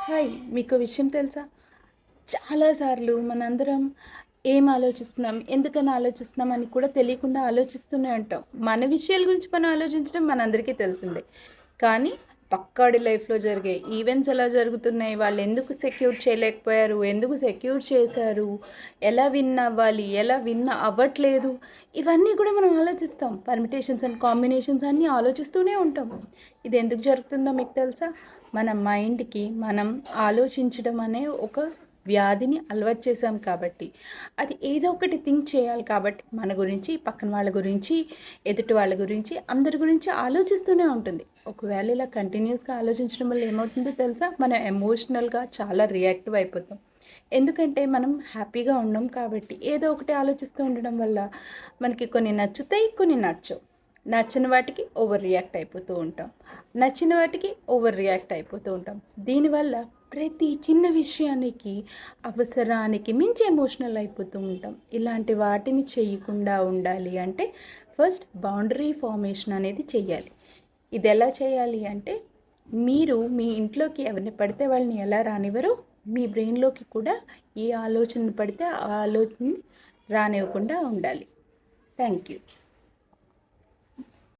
Hi! మీకో విషయం తెలుసా? చాలా సార్లు మనందరం ఏం ఆలోచిస్తున్నాం, ఎందుకని ఆలోచిస్తున్నాం అని కూడా తెలియకుండా ఆలోచిస్తూనే ఉంటాం. మన విషయాల గురించి మనం ఆలోచించడం మనందరికీ తెలిసిందే. కానీ పక్కాడి లైఫ్‌లో జరిగే ఈవెంట్స్ ఎలా జరుగుతున్నాయి, వాళ్ళెందుకు సెక్యూర్ చేయలేకపోయారు, ఎందుకు సెక్యూర్ చేశారు, ఎలా విన్ అవ్వాలి, ఎలా విన్ అవ్వట్లేదు, ఇవన్నీ కూడా మనం ఆలోచిస్తాం. పర్మిటేషన్స్ అండ్ కాంబినేషన్స్ అన్నీ ఆలోచిస్తూనే ఉంటాం. ఇది ఎందుకు జరుగుతుందో మీకు తెలుసా? మన మైండ్‌కి మనం ఆలోచించడం అనే ఒక వ్యాధిని అలవాటు చేశాం కాబట్టి. అది ఏదో ఒకటి థింక్ చేయాలి కాబట్టి మన గురించి, పక్కన వాళ్ళ గురించి, ఎదుటి వాళ్ళ గురించి, అందరి గురించి ఆలోచిస్తూనే ఉంటుంది. ఒకవేళ ఇలా కంటిన్యూస్‌గా ఆలోచించడం వల్ల ఏమవుతుందో తెలుసా? మనం ఎమోషనల్‌గా చాలా రియాక్టివ్ అయిపోతాం. ఎందుకంటే మనం హ్యాపీగా ఉండం కాబట్టి. ఏదో ఒకటి ఆలోచిస్తూ ఉండడం వల్ల మనకి కొన్ని నచ్చుతాయి, కొన్ని నచ్చవు. నచ్చని వాటికి ఓవర్ రియాక్ట్ అయిపోతూ ఉంటాం. నచ్చిన వాటికి ఓవర్ రియాక్ట్ అయిపోతూ ఉంటాం. దీనివల్ల ప్రతి చిన్న విషయానికి అవసరానికి మించి ఎమోషనల్ అయిపోతూ ఉంటాం. ఇలాంటి వాటిని చేయకుండా ఉండాలి అంటే ఫస్ట్ బౌండరీ ఫార్మేషన్ అనేది చెయ్యాలి. ఇది ఎలా చేయాలి అంటే మీరు మీ ఇంట్లోకి ఎవరిని పడితే వాళ్ళని ఎలా రానివ్వరో మీ బ్రెయిన్‌లోకి కూడా ఏ ఆలోచన పడితే ఆ ఆలోచనని రానివ్వకుండా ఉండాలి. Thank you.